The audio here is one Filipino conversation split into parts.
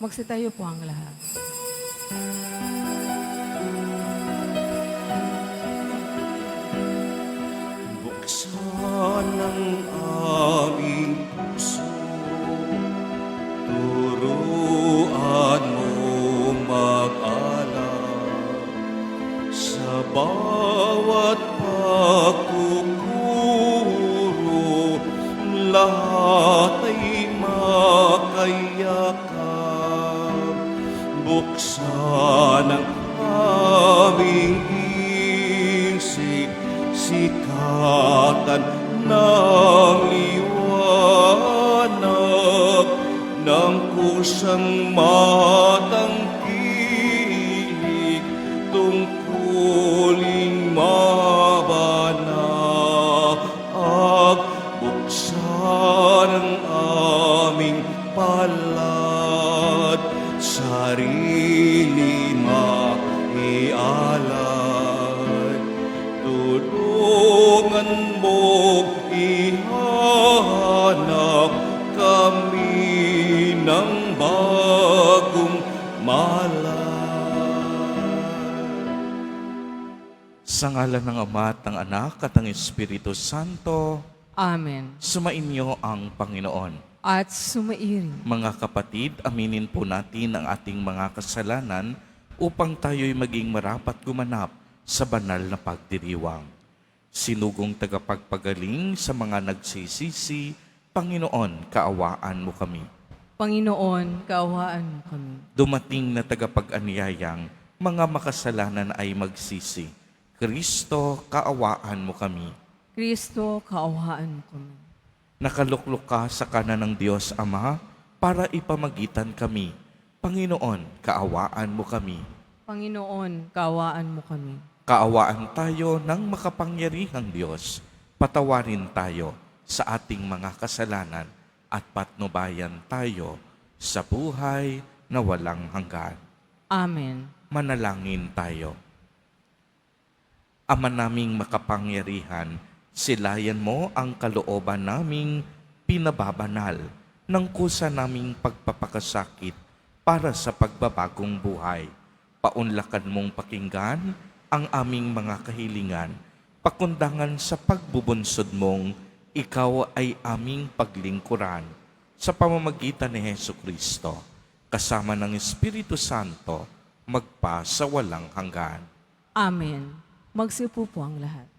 Magsitayo po ang lahat. Buksan ang aming puso, turuan mo mag-alala sa bawat pagkukuro, lahat ay makayakap. Buksan ang aming isip, sikatan ng liwanag ng kusang matangkilik, tungkuling mabanag. Buksan ang aming palad, sarili maialay. Tulungan mo ihanap kami ng bagong malay. Sa ngalan ng Ama at ng Anak at ng Espiritu Santo, Amen. sumainyo ang Panginoon. At sumairing. Mga kapatid, aminin po natin ang ating mga kasalanan upang tayo'y maging marapat gumanap sa banal na pagdiriwang. Sinugong tagapagpagaling sa mga nagsisisi, Panginoon, kaawaan mo kami. Panginoon, kaawaan mo kami. Dumating na tagapag-anyayang mga makasalanan ay magsisi. Kristo, kaawaan mo kami. Kristo, kaawaan mo kami. Nakaluklok ka sa kanan ng Diyos Ama para ipamagitan kami. Panginoon, kaawaan mo kami. Panginoon, kaawaan mo kami. Kaawaan tayo ng makapangyarihang Diyos. Patawarin tayo sa ating mga kasalanan at patnubayan tayo sa buhay na walang hanggan. Amen. Manalangin tayo. Ama naming makapangyarihan, silayan mo ang kalooban naming pinababanal ng kusa naming pagpapakasakit para sa pagbabagong buhay. Paunlakan mong pakinggan ang aming mga kahilingan, pakundangan sa pagbubunsod mong ikaw ay aming paglingkuran sa pamamagitan ni Hesu Kristo, kasama ng Espiritu Santo, magpa sa walang hanggan. Amen. Magsiupo po ang lahat.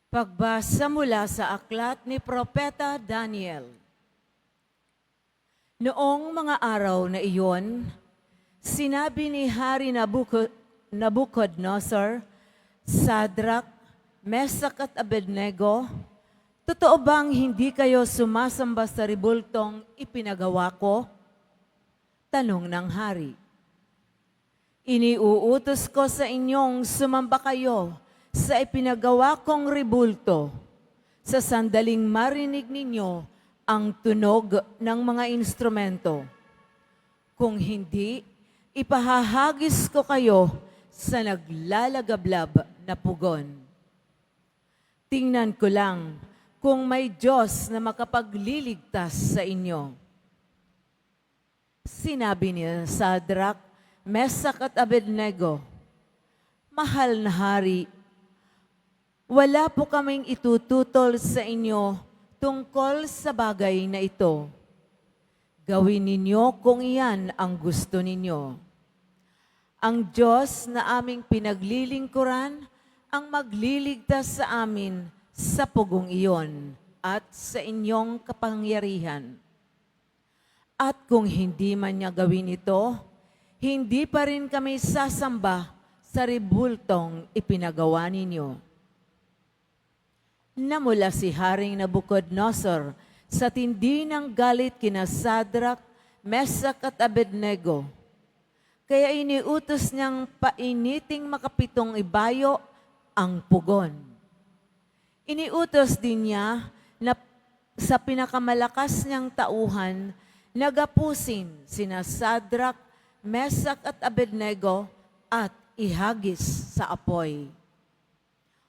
Pagbasa mula sa aklat ni Propeta Daniel. Noong mga araw na iyon, sinabi ni Hari Nabucodonosor, Sadrach, Mesach at Abednego, totoo bang hindi kayo sumasamba sa ribultong ipinagawa ko? Tanong ng hari. Iniuutos ko sa inyong sumamba kayo sa ipinagawa kong ribulto, sa sandaling marinig ninyo ang tunog ng mga instrumento. Kung hindi, ipahahagis ko kayo sa naglalagablab na pugon. Tingnan ko lang kung may Diyos na makapagliligtas sa inyo. Sinabi ni Sadrach, Mesach at Abednego, Mahal na hari, wala po kaming itututol sa inyo tungkol sa bagay na ito. Gawin ninyo kung iyan ang gusto ninyo. Ang Diyos na aming pinaglilingkuran ang magliligtas sa amin sa pugong iyon at sa inyong kapangyarihan. At kung hindi man niya gawin ito, hindi pa rin kami sasamba sa ribultong ipinagawa ninyo. Namula si Haring Nabucodonosor sa tindi ng galit kina Sadrach, Mesach at Abednego. Kaya iniutos niyang painiting makapitong ibayo ang pugon. Iniutos din niya na sa pinakamalakas niyang tauhan, nagapusin sina Sadrach, Mesach at Abednego at ihagis sa apoy.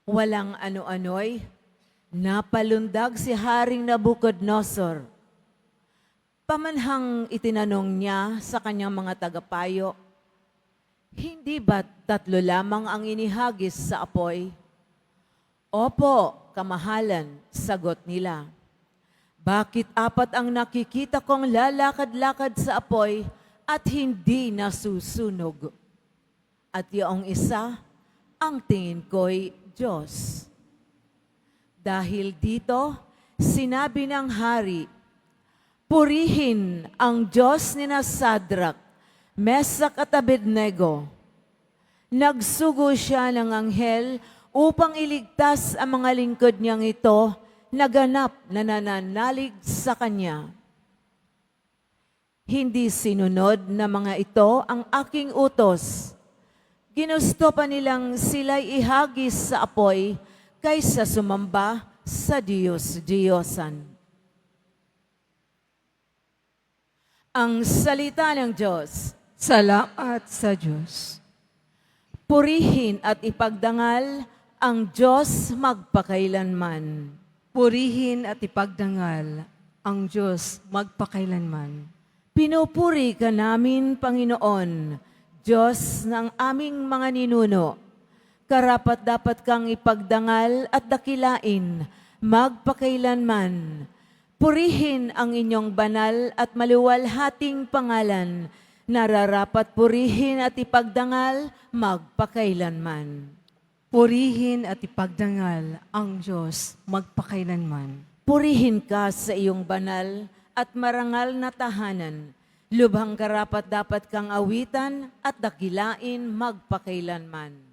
Walang ano-ano'y Napalundag si Haring Nabucodonosor. Pamanhang itinanong niya sa kanyang mga tagapayo, "Hindi ba 3 lamang ang inihagis sa apoy?" "Opo, kamahalan," sagot nila. "Bakit 4 ang nakikita kong lalakad-lakad sa apoy at hindi nasusunog? At yung isa, ang tingin ko'y Diyos." Dahil dito, sinabi ng hari, "Purihin ang Diyos ni Sadrach, Mesak at Abednego." Nagsugo siya ng anghel upang iligtas ang mga lingkod niyang ito na ganap na nananalig sa kanya. Hindi sinunod na mga ito ang aking utos. Ginusto pa nilang sila'y ihagis sa apoy kaysa sumamba sa Diyos-Diyosan. Ang salita ng Diyos. Salamat sa Diyos. Purihin at ipagdangal ang Diyos magpakailanman. Purihin at ipagdangal ang Diyos magpakailanman. Pinupuri ka namin, Panginoon, Diyos ng aming mga ninuno. Karapat-dapat kang ipagdangal at dakilain magpakailanman. Purihin ang inyong banal at maluwalhating pangalan. Nararapat purihin at ipagdangal magpakailanman. Purihin at ipagdangal ang Diyos magpakailanman. Purihin ka sa iyong banal at marangal na tahanan. Lubhang karapat-dapat kang awitan at dakilain magpakailanman.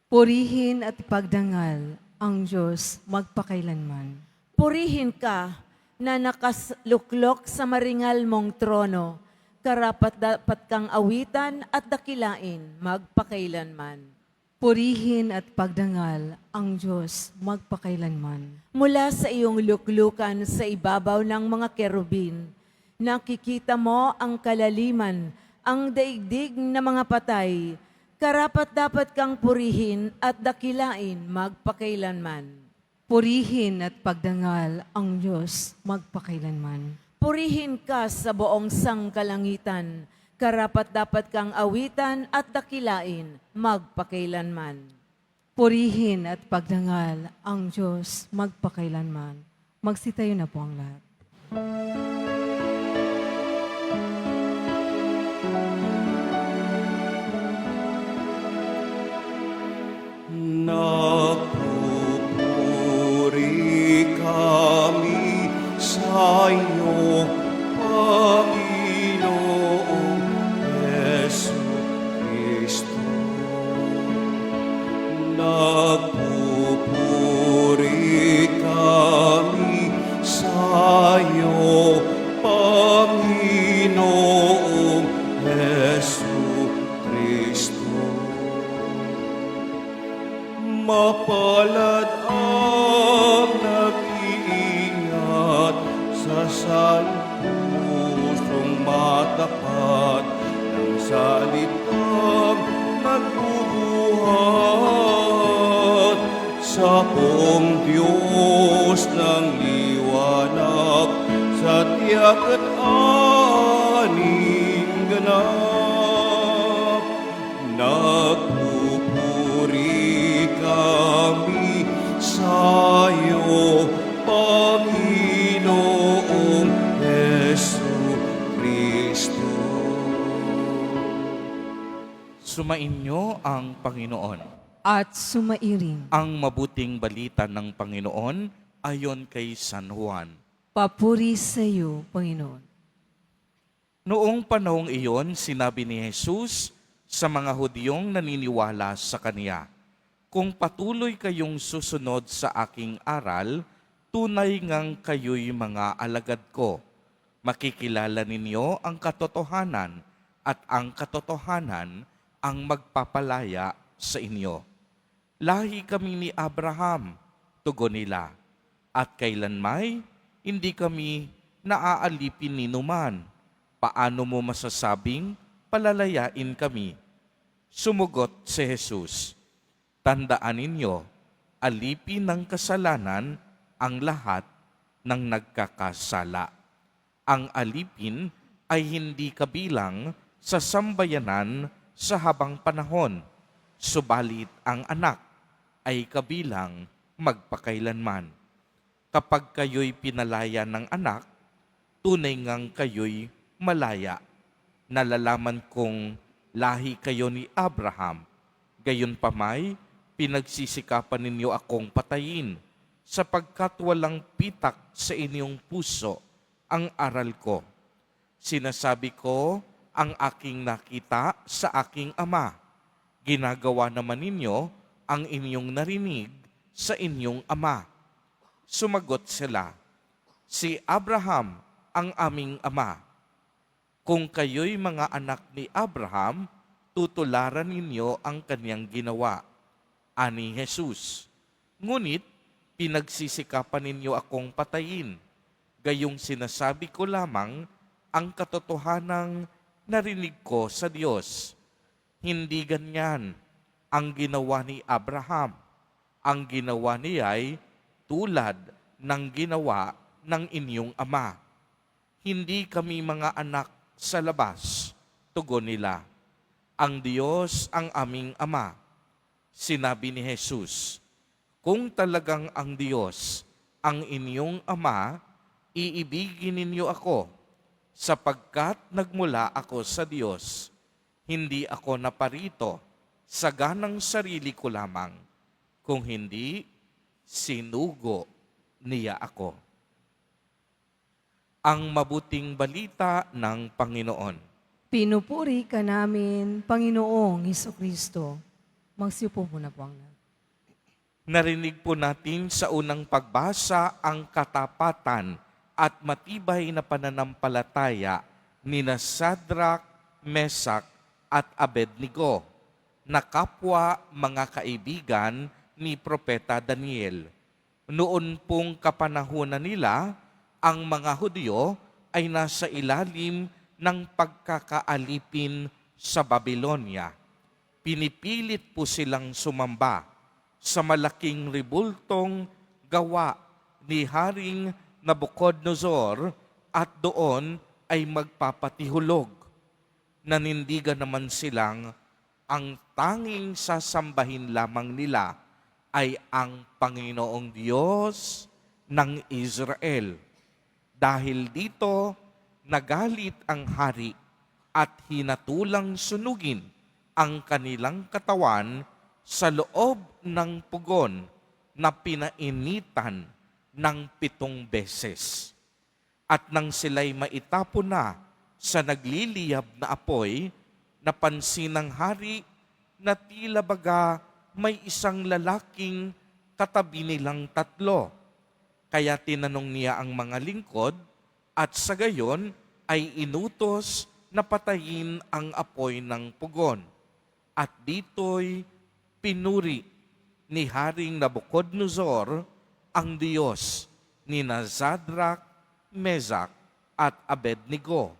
Purihin at ipagdangal ang Diyos magpakailanman. Purihin ka na nakaluklok sa maringal mong trono. Karapat-dapat kang awitan at dakilain magpakailanman. Purihin at pagdangal ang Diyos magpakailanman. Mula sa iyong luklukan sa ibabaw ng mga kerubin, nakikita mo ang kalaliman, ang daigdig na mga patay. Karapat-dapat kang purihin at dakilain magpakailanman. Purihin at pagdangal ang Diyos magpakailanman. Purihin ka sa buong sangkalangitan. Karapat-dapat kang awitan at dakilain magpakailanman. Purihin at pagdangal ang Diyos magpakailanman. Magsitayo na po ang lahat. Nagpupuri kami sa iyo, Panginoong Yesu Kristo. Nagpupuri kami sa iyo, Panginoong Yesu Kristo. Mapalad ang nag-iingat sa salpusong matapat ng salitang nagbubuhat sa buong Diyos ng liwanag sa tiyak at aning ganap. Nagpupuri kami sa iyo, Panginoong Yesu Kristo. Sumainyo ang Panginoon. At sumairing, Ang mabuting balita ng Panginoon ayon kay San Juan. papuri sa iyo, Panginoon. Noong panahong iyon, sinabi ni Jesus sa mga Hudyong naniniwala sa Kaniya, "Kung patuloy kayong susunod sa aking aral, tunay ngang kayo'y mga alagad ko. Makikilala ninyo ang katotohanan at ang katotohanan ang magpapalaya sa inyo." Lahi kami ni Abraham, tugon nila, at kailanmay hindi kami naaalipin ni numan. Paano mo masasabing palalayain kami? Sumugot si Jesus, "Tandaan ninyo, alipin ng kasalanan ang lahat ng nagkakasala. Ang alipin ay hindi kabilang sa sambayanan sa habang panahon, subalit ang anak ay kabilang magpakailanman. Kapag kayo'y pinalaya ng anak, tunay ngang kayo'y malaya. Nalalaman kong lahi kayo ni Abraham, gayon pamay pinagsisikapan ninyo akong patayin, sapagkat walang pitak sa inyong puso ang aral ko. Sinasabi ko ang aking nakita sa aking ama. Ginagawa naman ninyo ang inyong narinig sa inyong ama. Sumagot sila, si Abraham ang aming ama. Kung kayo'y mga anak ni Abraham, tutularan ninyo ang kanyang ginawa. Ani Jesus, ngunit pinagsisikapan ninyo akong patayin. Gayong sinasabi ko lamang ang katotohanang narinig ko sa Diyos. Hindi ganyan ang ginawa ni Abraham. Ang ginawa niya ay tulad ng ginawa ng inyong ama. Hindi kami mga anak sa labas, tugon nila. Ang Diyos ang aming ama. Sinabi ni Jesus, kung talagang ang Diyos ang inyong ama, iibigin ninyo ako, sapagkat nagmula ako sa Diyos. Hindi ako naparito sa ganang sarili ko lamang, kung hindi, sinugo niya ako. Ang mabuting balita ng Panginoon. Pinupuri ka namin, Panginoong Hesukristo. Magsiupo muna po ang lahat. Narinig po natin sa unang pagbasa ang katapatan at matibay na pananampalataya ni Sadrach, Mesach at Abednego na kapwa mga kaibigan ni Propeta Daniel. Noon pong kapanahunan nila, ang mga Hudyo ay nasa ilalim ng pagkakaalipin sa Babylonia. Pinipilit po silang sumamba sa malaking rebultong gawa ni Haring Nabucodonosor at doon ay magpapatihulog. Nanindigan naman silang ang tanging sasambahin lamang nila ay ang Panginoong Diyos ng Israel. Dahil dito, nagalit ang hari at hinatulang sunugin ang kanilang katawan sa loob ng pugon na pinainitan ng 7 beses. At nang sila'y maitapon na sa nagliliyab na apoy, napansin ng hari na tila baga may isang lalaking katabi nilang 3. Kaya tinanong niya ang mga lingkod at sa gayon ay inutos na patayin ang apoy ng pugon. At dito'y pinuri ni Haring Nabucodonosor ang Diyos ni Sadrach, Mesach at Abednego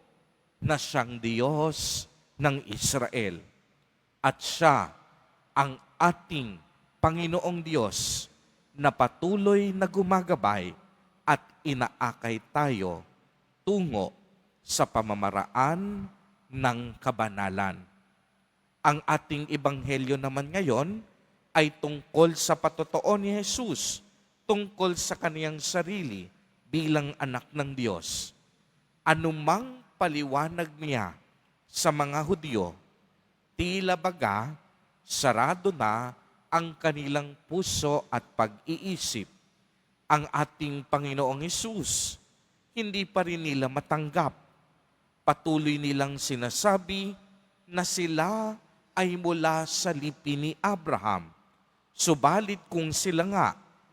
na siyang Diyos ng Israel. At siya ang ating Panginoong Diyos na patuloy na gumagabay at inaakay tayo tungo sa pamamaraan ng kabanalan. Ang ating ebanghelyo naman ngayon ay tungkol sa patotoo ni Jesus, tungkol sa kaniyang sarili bilang anak ng Diyos. Anumang paliwanag niya sa mga Hudyo, tila baga sarado na ang kanilang puso at pag-iisip. Ang ating Panginoong Hesus, hindi pa rin nila matanggap. Patuloy nilang sinasabi na sila ay mula sa lipi ni Abraham. Subalit kung sila nga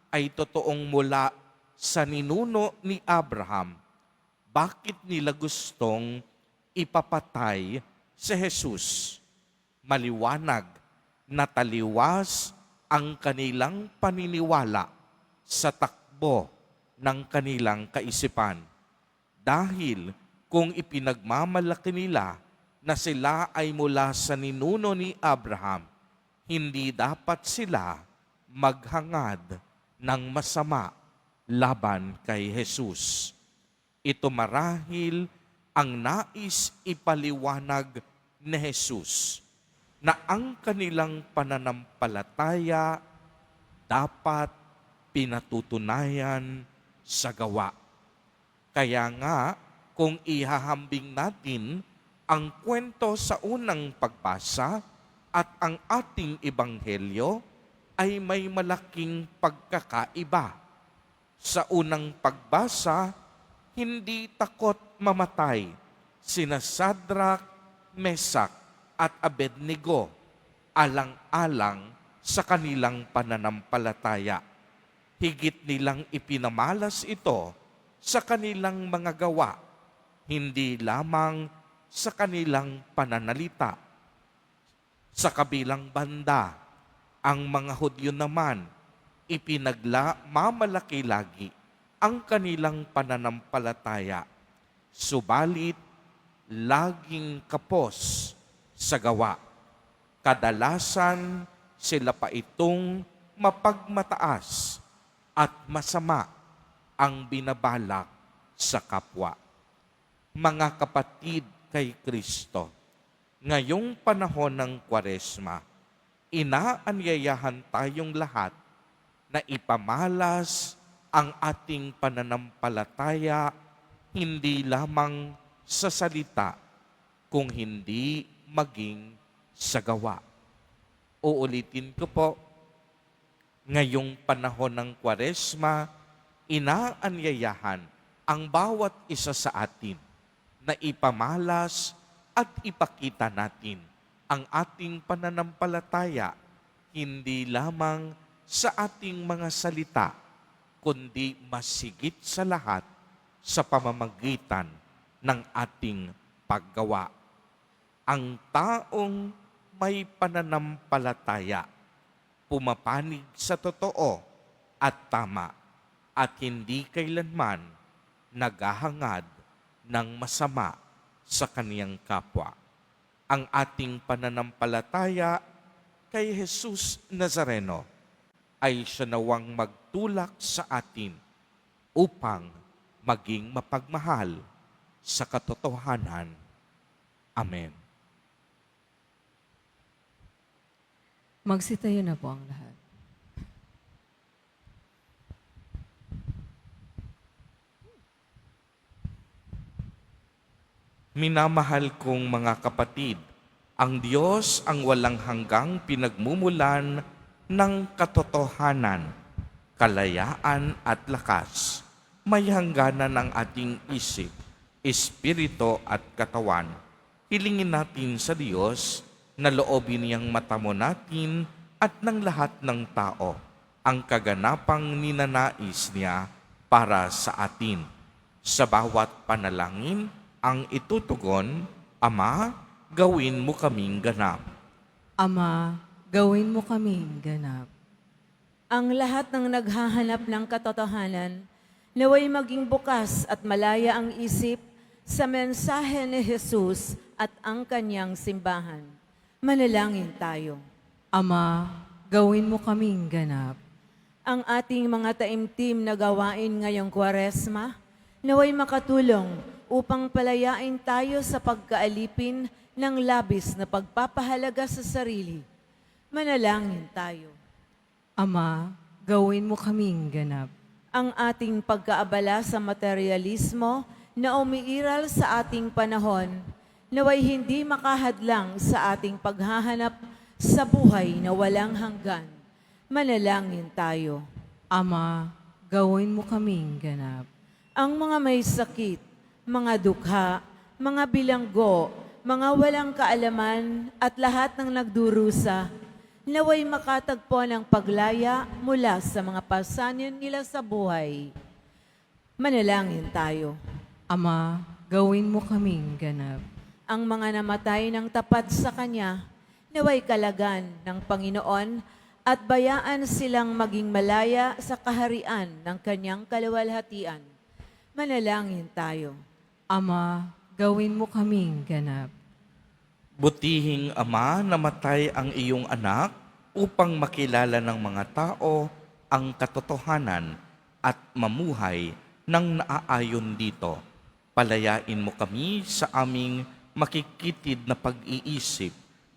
ay totoong mula sa ninuno ni Abraham, bakit nila gustong ipapatay si Jesus? Maliwanag na taliwas ang kanilang paniniwala sa takbo ng kanilang kaisipan. Dahil kung ipinagmamalaki nila na sila ay mula sa ninuno ni Abraham, hindi dapat sila maghangad ng masama laban kay Jesus. Ito marahil ang nais ipaliwanag ni Jesus na ang kanilang pananampalataya dapat pinatutunayan sa gawa. Kaya nga, kung ihahambing natin ang kwento sa unang pagbasa at ang ating ebanghelyo, ay may malaking pagkakaiba. Sa unang pagbasa, hindi takot mamatay sina Sadrach, Mesak at Abednego alang-alang sa kanilang pananampalataya. Higit nilang ipinamalas ito sa kanilang mga gawa, hindi lamang sa kanilang pananalita. Sa kabilang banda, ang mga Hudyo naman, mamalaki lagi ang kanilang pananampalataya. Subalit, laging kapos sa gawa. Kadalasan, sila pa itong mapagmataas at masama ang binabalak sa kapwa. Mga kapatid kay Kristo, ngayong panahon ng Kwaresma, inaanyayahan tayong lahat na ipamalas ang ating pananampalataya hindi lamang sa salita, kung hindi maging sa gawa. Uulitin ko po, ngayong panahon ng Kwaresma, inaanyayahan ang bawat isa sa atin na ipamalas at ipakita natin ang ating pananampalataya hindi lamang sa ating mga salita, kundi masigit sa lahat sa pamamagitan ng ating paggawa. Ang taong may pananampalataya, pumapanig sa totoo at tama, at hindi kailanman naghahangad ng masama sa kaniyang kapwa. Ang ating pananampalataya kay Jesus Nazareno ay siya nawang magtulak sa atin upang maging mapagmahal sa katotohanan. Amen. Magsitayo na po ang lahat. Minamahal kong mga kapatid, ang Diyos ang walang hanggang pinagmumulan ng katotohanan, kalayaan at lakas. May hangganan ang ating isip, espiritu at katawan. Hilingin natin sa Diyos na loobin niyang matamo natin at ng lahat ng tao ang kaganapang ninanais niya para sa atin. Sa bawat panalangin, ang itutugon, Ama, gawin mo kaming ganap. Ama, gawin mo kaming ganap. Ang lahat ng naghahanap ng katotohanan, naway maging bukas at malaya ang isip sa mensahe ni Jesus at ang kanyang simbahan. Manalangin tayo. Ama, gawin mo kaming ganap. Ang ating mga taimtim na gawain ngayong Kwaresma, naway makatulong upang palayain tayo sa pagkaalipin ng labis na pagpapahalaga sa sarili. Manalangin tayo. Ama, gawin mo kaming ganap. Ang ating pagkaabala sa materialismo na umiiral sa ating panahon, naway hindi makahadlang sa ating paghahanap sa buhay na walang hanggan. Manalangin tayo. Ama, gawin mo kaming ganap. Ang mga may sakit, mga dukha, mga bilanggo, mga walang kaalaman at lahat ng nagdurusa, naway makatagpo ng paglaya mula sa mga pasanin nila sa buhay. Manalangin tayo. Ama, gawin mo kaming ganap. Ang mga namatay ng tapat sa Kanya, naway kalagan ng Panginoon at bayaan silang maging malaya sa kaharian ng Kanyang kaluwalhatian. Manalangin tayo. Ama, gawin mo kaming ganap. Butihing Ama, namatay ang iyong anak upang makilala ng mga tao ang katotohanan at mamuhay ng naaayon dito. Palayain mo kami sa aming makikitid na pag-iisip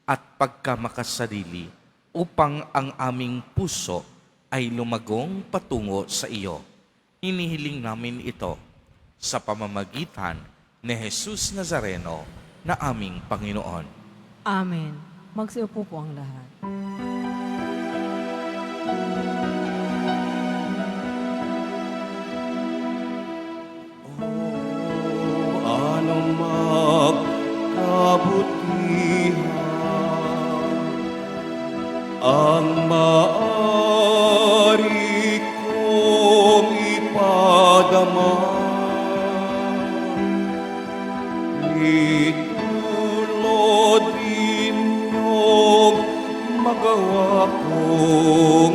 at pagkamakasarili upang ang aming puso ay lumagong patungo sa iyo. Hinihiling namin ito sa pamamagitan ni Jesus Nazareno na aming Panginoon. Amen. Magsiupo po ang lahat. Ano magkabutihan ang maaari kong ipadama. Itulod inyong magawa ko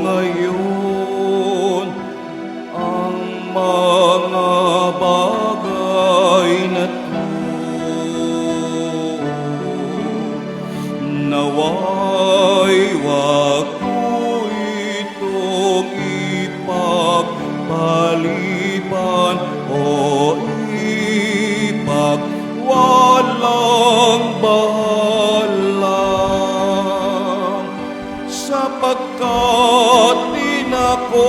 ngayon ang mga bagay na to. Naway wag ko itong ipagpaliban o ipagwalang bahala, sapagkat di na ko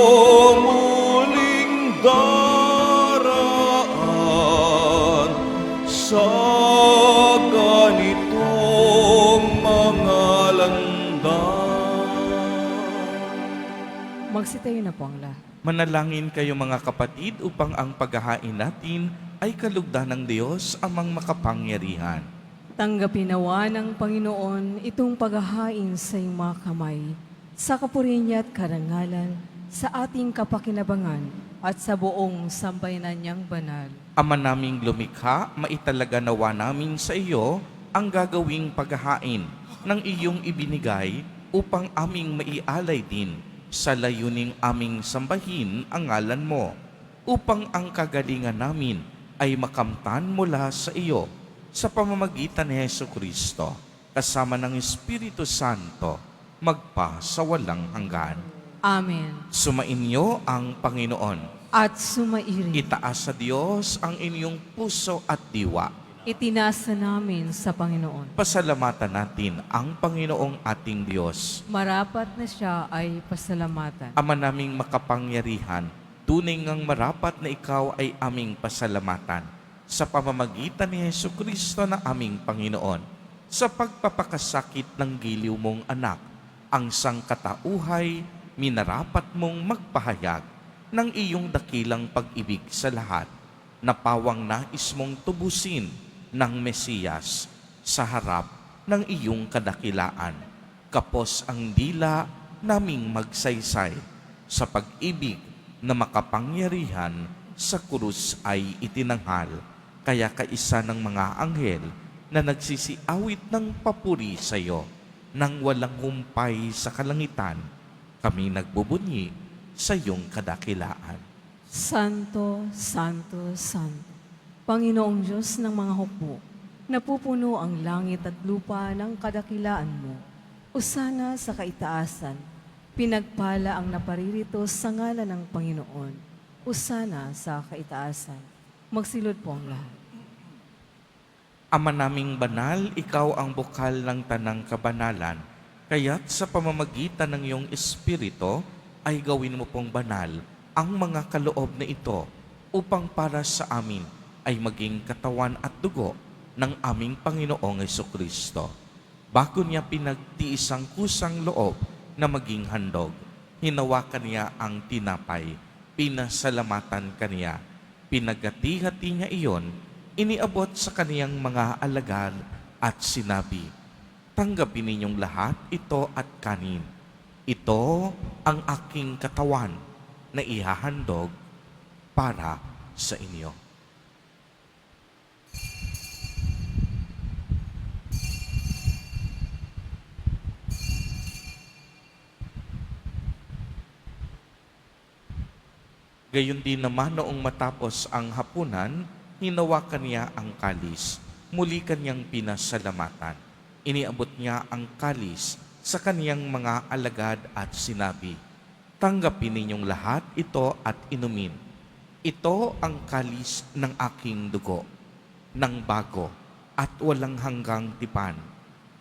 muling daraan sa ganitong mga landas. Magsitayo na po ang lahat. Manalangin kayo mga kapatid upang ang paghahain natin ay kalugdan ng Diyos amang makapangyarihan. Tanggapin nawa ng Panginoon itong paghahain sa iyong mga kamay, sa kapurihan niya at karangalan, sa ating kapakinabangan at sa buong sambayanan niyang banal. Ama naming lumikha, maitalaga nawa namin sa iyo ang gagawing paghahain ng iyong ibinigay upang aming maialay din sa layuning aming sambahin ang ngalan mo, upang ang kagalingan namin ay makamtan mula sa iyo sa pamamagitan ni Jesucristo, kasama ng Espiritu Santo, magpa sa walang hanggan. Amen. Sumainyo ang Panginoon. At sumairin. Itaas sa Diyos ang inyong puso at diwa. Itinasa namin sa Panginoon. Pasalamatan natin ang Panginoong ating Diyos. Marapat na siya ay pasalamatan. Ama naming makapangyarihan, tunay ngang marapat na ikaw ay aming pasalamatan sa pamamagitan ni Jesucristo na aming Panginoon, sa pagpapakasakit ng giliw mong anak, ang sangkatauhay, minarapat mong magpahayag ng iyong dakilang pag-ibig sa lahat, na pawang nais mong tubusin ng Mesiyas sa harap ng iyong kadakilaan. Kapos ang dila naming magsaysay sa pag-ibig na makapangyarihan sa krus ay itinanghal. Kaya kaisa ng mga anghel na nagsisiawit ng papuri sa iyo, nang walang humpay sa kalangitan, kami nagbubunyi sa iyong kadakilaan. Santo, Santo, Santo, Panginoong Diyos ng mga hukbo, napupuno ang langit at lupa ng kadakilaan mo. Usana sa kaitaasan, pinagpala ang naparirito sa ngalan ng Panginoon. Usana sa kaitaasan. Magsilod po ang lahat. Ama naming banal, ikaw ang bukal ng tanang kabanalan, kaya't sa pamamagitan ng iyong Espiritu ay gawin mo pong banal ang mga kaloob na ito upang para sa amin ay maging katawan at dugo ng aming Panginoong Jesucristo. Bago niya pinagtiis ang kusang loob na maging handog, hinawakan niya ang tinapay, pinasalamatan kaniya, pinagati-hati niya iyon, iniabot sa kaniyang mga alagad at sinabi, "Tanggapin ninyong lahat ito at kanin. Ito ang aking katawan na ihahandog para sa inyo." Gayon din naman noong matapos ang hapunan, hinawakan niya ang kalis. Muli kanyang pinasalamatan. Iniabot niya ang kalis sa kaniyang mga alagad at sinabi, Tanggapin ninyong lahat ito at inumin. Ito ang kalis ng aking dugo, ng bago at walang hanggang tipan.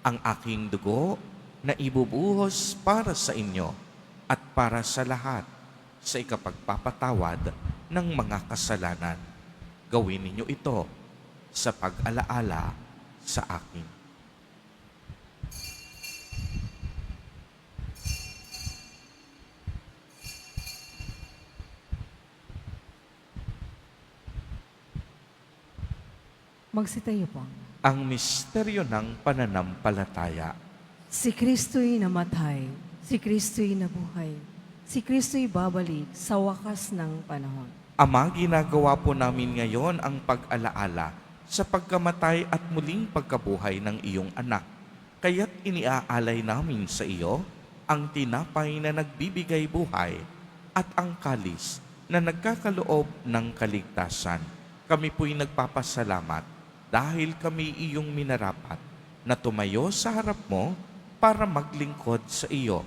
Ang aking dugo na ibubuhos para sa inyo at para sa lahat sa ikapagpapatawad ng mga kasalanan. Gawin ninyo ito sa pag-alaala sa akin. Magsitayo po. Ang misteryo ng pananampalataya. Si Kristo'y namatay, si Kristo'y nabuhay, si Kristo'y babalik sa wakas ng panahon. Ama, ginagawa po namin ngayon ang pag-alaala sa pagkamatay at muling pagkabuhay ng iyong anak. Kaya't iniaalay namin sa iyo ang tinapay na nagbibigay buhay at ang kalis na nagkakaloob ng kaligtasan. Kami po'y nagpapasalamat dahil kami iyong minarapat na tumayo sa harap mo para maglingkod sa iyo.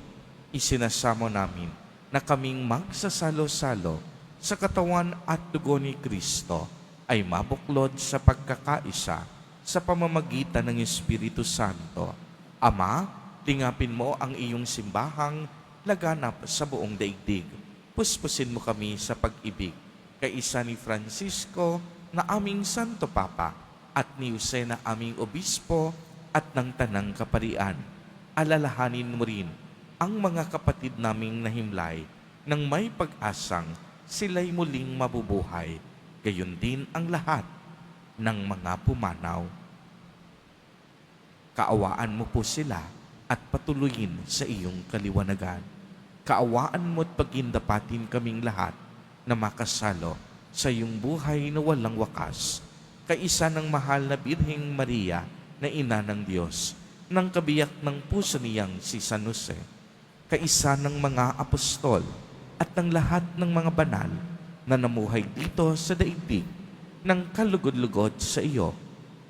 Isinasamo namin na kaming magsasalo-salo sa katawan at dugo ni Kristo ay mabuklod sa pagkakaisa sa pamamagitan ng Espiritu Santo. Ama, tingapin mo ang iyong simbahang laganap sa buong daigdig. Puspusin mo kami sa pag-ibig. Kaisa ni Francisco na aming Santo Papa at ni Jose na aming Obispo at ng Tanang Kaparian. Alalahanin mo rin ang mga kapatid naming nahimlay nang may pag-asang sila'y muling mabubuhay. Gayon din ang lahat ng mga pumanaw. Kaawaan mo po sila at patuloyin sa iyong kaliwanagan. Kaawaan mo at pagindapatin kaming lahat na makasalo sa iyong buhay na walang wakas. Kaisa ng mahal na Birheng Maria na Ina ng Diyos, ng kabiyak ng puso niyang si San Jose, kaisa ng mga apostol at ng lahat ng mga banal na namuhay dito sa daigdig ng kalugod-lugod sa iyo,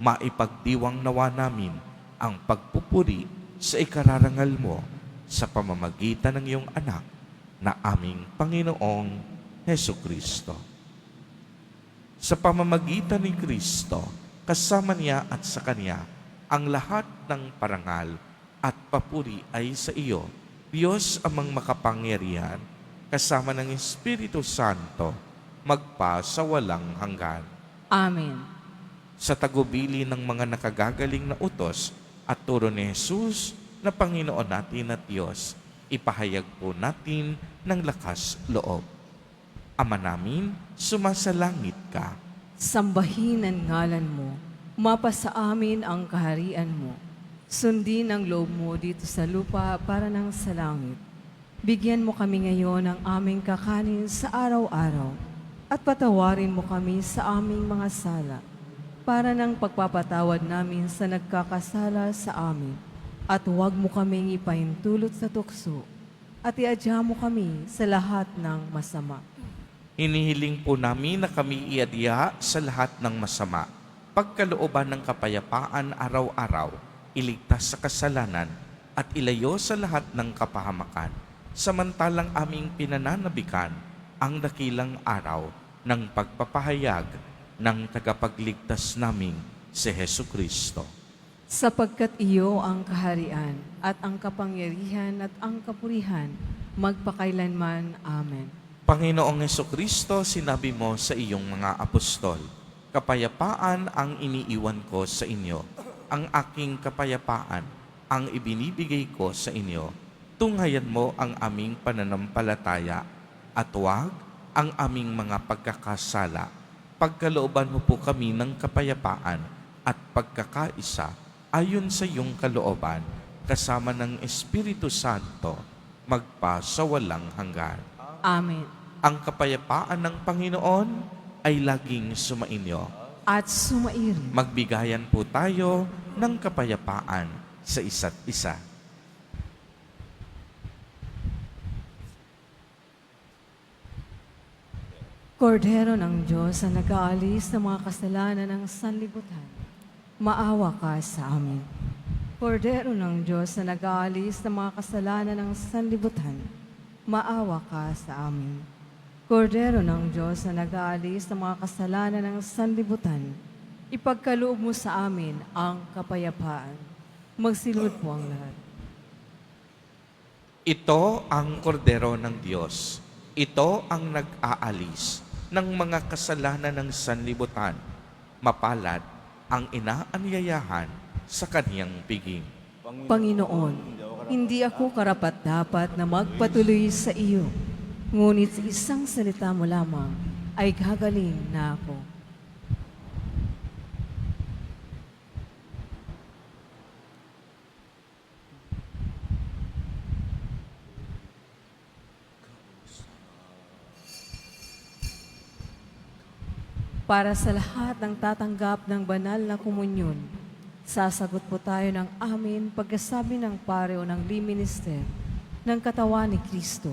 maipagdiwang nawa namin ang pagpupuri sa ikararangal mo sa pamamagitan ng iyong anak na aming Panginoong Hesukristo. Sa pamamagitan ni Kristo, kasama niya at sa Kanya, ang lahat ng parangal at papuri ay sa iyo, Diyos amang makapangyarihan, kasama ng Espiritu Santo, magpa sa walang hanggan. Amen. Sa tagubili ng mga nakagagaling na utos at turo ni Jesus na Panginoon natin at Diyos, ipahayag po natin ng lakas loob. Ama namin, sumasalangit ka. Sambahin ang ngalan mo, mapasa amin ang kaharian mo. Sundin ang loob mo dito sa lupa para nang sa langit. Bigyan mo kami ngayon ng aming kakanin sa araw-araw at patawarin mo kami sa aming mga sala para nang pagpapatawad namin sa nagkakasala sa amin. At huwag mo kaming ipahintulot sa tukso at iadya mo kami sa lahat ng masama. Hinihiling po namin na kami iadya sa lahat ng masama, pagkalooban ng kapayapaan araw-araw, iligtas sa kasalanan, at ilayo sa lahat ng kapahamakan, samantalang aming pinananabikan ang dakilang araw ng pagpapahayag ng tagapagligtas naming si Hesukristo. Sapagkat iyo ang kaharian at ang kapangyarihan at ang kapurihan, magpakailanman. Amen. Panginoong Hesukristo, sinabi mo sa iyong mga apostol, kapayapaan ang iniiwan ko sa inyo. Ang aking kapayapaan ang ibinibigay ko sa inyo. Tunghayan mo ang aming pananampalataya at huwag ang aming mga pagkakasala. Pagkalooban mo po kami ng kapayapaan at pagkakaisa ayon sa iyong kalooban, kasama ng Espiritu Santo, magpa sa walang hanggan. Amen. Ang kapayapaan ng Panginoon ay laging sumainyo. At sumairin. Magbigayan po tayo ng kapayapaan sa isa't isa. Kordero ng Diyos na nag-aalis ng mga kasalanan ng sanlibutan, maawa ka sa amin. Kordero ng Diyos na nag-aalis ng mga kasalanan ng sanlibutan, maawa ka sa amin. Kordero ng Diyos na nag-aalis ng mga kasalanan ng sanlibutan, ipagkaloob mo sa amin ang kapayapaan. Magsilod po ang lahat. Ito ang kordero ng Diyos. Ito ang nag-aalis ng mga kasalanan ng sanlibutan. Mapalad ang inaanyayahan sa kaniyang piging. Panginoon, hindi ako karapat-dapat na magpatuloy sa iyo, ngunit sa isang salita mo lamang ay gagaling na ako. Para sa lahat ng tatanggap ng banal na komunyon, sasagot po tayo ng amin pagkasabi ng pare o ng liminister ng katawan ni Kristo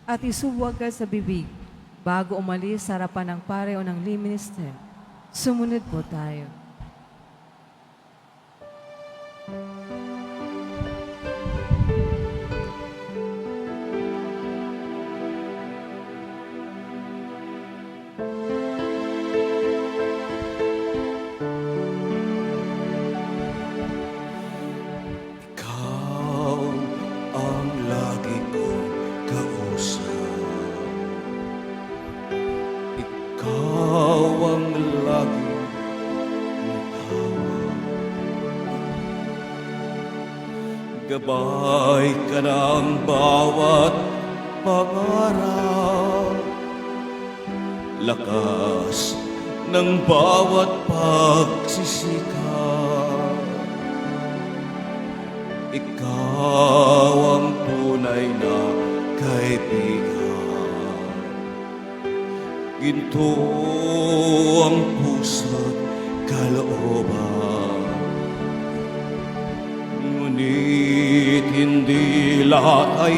at isubo agad sa bibig bago umalis sa harapan ng pare o ng liminister. Sumunod po tayo. Ikaw ang lagi kong kausap. Ikaw ang lagi kong tawag. Gabay ka ng bawat pangarap. Lakas ng bawat pagsisikap. Ikaw ang tunay na kaibigan. Ginto ang puso't kalooban. Ngunit hindi lahat ay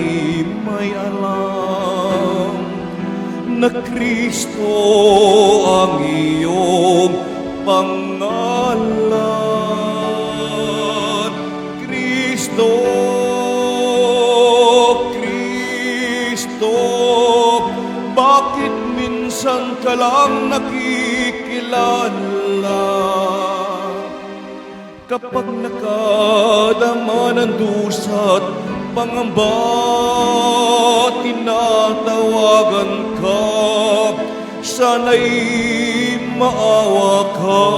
may alam na Kristo ang iyong pangalan. Kristo, Kristo, bakit minsan ka lang nakikilala? Kapag nakadama ng dusa't pangamba, tinatawagan ka, sana'y maawa ka.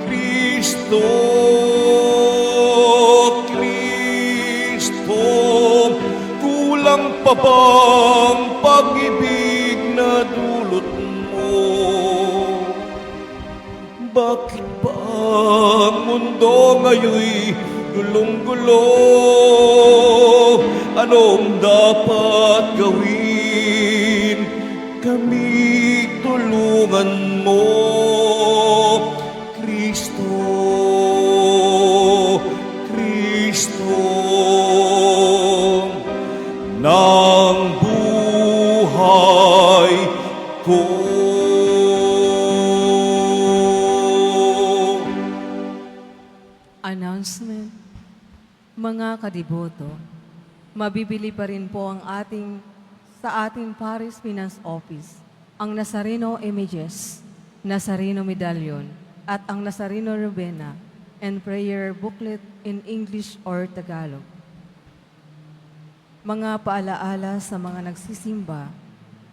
Kristo, Kristo, kulang pa bang pag-ibig na dulot mo? Bakit ba ang mundo ngayon'y gulong-gulo? Anong dapat gawin? Kami tulungan mo, Kristo, Kristo ng buhay ko. Announcement. Mga kadiboto, mabibili pa rin po sa ating Paris Finance Office ang Nazareno Images, Nazareno Medallion, at ang Nazareno Rubena and Prayer Booklet in English or Tagalog. Mga paalaala sa mga nagsisimba,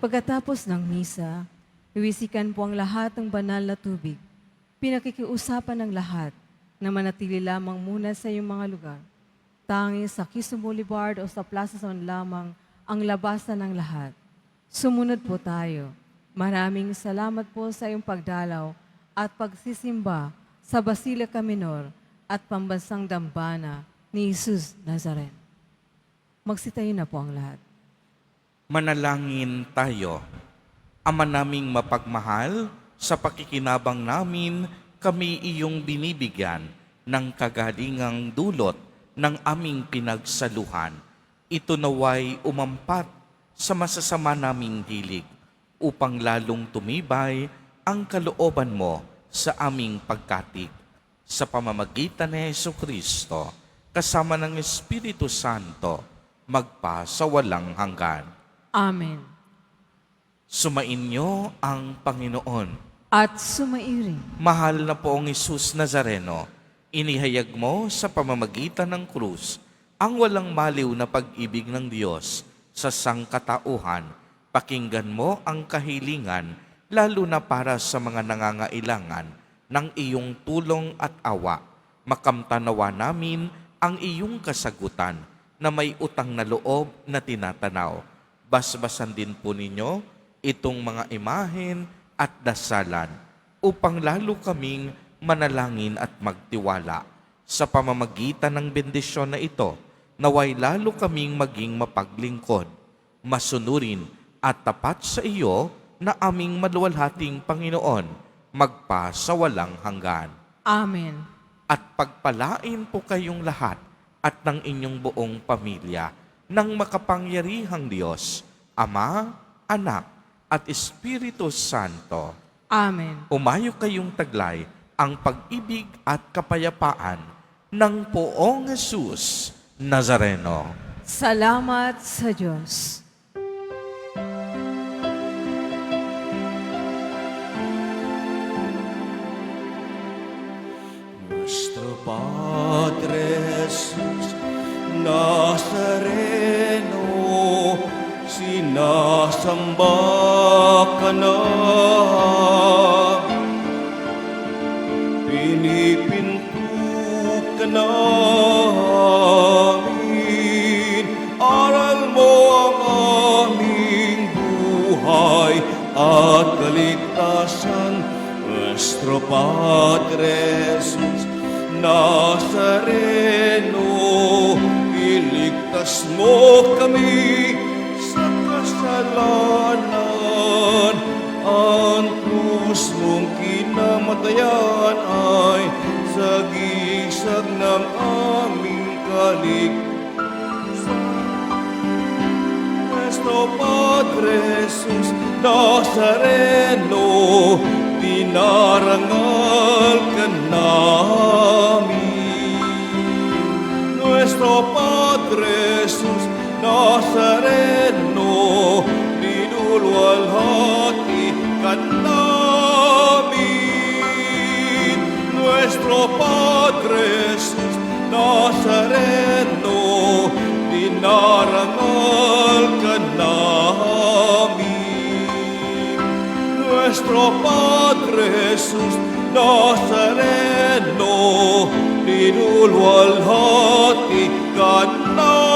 pagkatapos ng misa, iwisikan po ang lahat ng banal na tubig. Pinakikiusapan ng lahat na manatili lamang muna sa iyong mga lugar. Tanging sa Quezon Boulevard o sa Plaza San lamang ang labasan ng lahat. Sumunod po tayo. Maraming salamat po sa iyong pagdalaw at pagsisimba sa Basilica Minor at Pambansang Dambana ni Jesus Nazaren. Magsitayo na po ang lahat. Manalangin tayo. Ama naming mapagmahal, sa pakikinabang namin, kami iyong binibigyan ng kagalingang dulot ng aming pinagsaluhan. Ito naway umampat sa masasama naming hilig upang lalong tumibay ang kalooban mo sa aming pagkatig. Sa pamamagitan ni Jesucristo, kasama ng Espiritu Santo, magpa sa walang hanggan. Amen. Sumainyo ang Panginoon. At sumairing Mahal na poong Isus Nazareno, inihayag mo sa pamamagitan ng krus ang walang maliw na pag-ibig ng Diyos sa sangkatauhan. Pakinggan mo ang kahilingan, lalo na para sa mga nangangailangan ng iyong tulong at awa. Makamtanawa namin ang iyong kasagutan na may utang na loob na tinatanaw. Basbasan din po ninyo itong mga imahen at dasalan upang lalo kaming manalangin at magtiwala. Sa pamamagitan ng bendisyon na ito, naway lalo kaming maging mapaglingkod, masunurin at tapat sa iyo na aming maluwalhating Panginoon, magpa sa walang hanggan. Amen. At pagpalain po kayong lahat at ng inyong buong pamilya ng makapangyarihang Diyos, Ama, Anak, at Espiritu Santo. Amen. Umayo kayong taglay ang pag-ibig at kapayapaan ng poong Jesus Nazareno. Salamat sa Diyos. Nuestro Padre Jesús Nazareno, sinasamba ka namin, pinipinto ka namin, aral mo ang aming buhay at kaligtasan. Nuestro Padre Jesus Nazareno, iligtas mo kami sa kasalanan. Ang krus mong kinamatayan ay sagisag ng aming kaligtasan. Nuestro Padre Jesus Nazareno, dinarangal ka namin. Nuestro Padre Jesus Nazareno, dinulwalhati ka namin. Nuestro Padre Jesus Nazareno, dinarangal ka namin. Nuestro Padre Jesus Nazareno, dinulwalhati ka namin.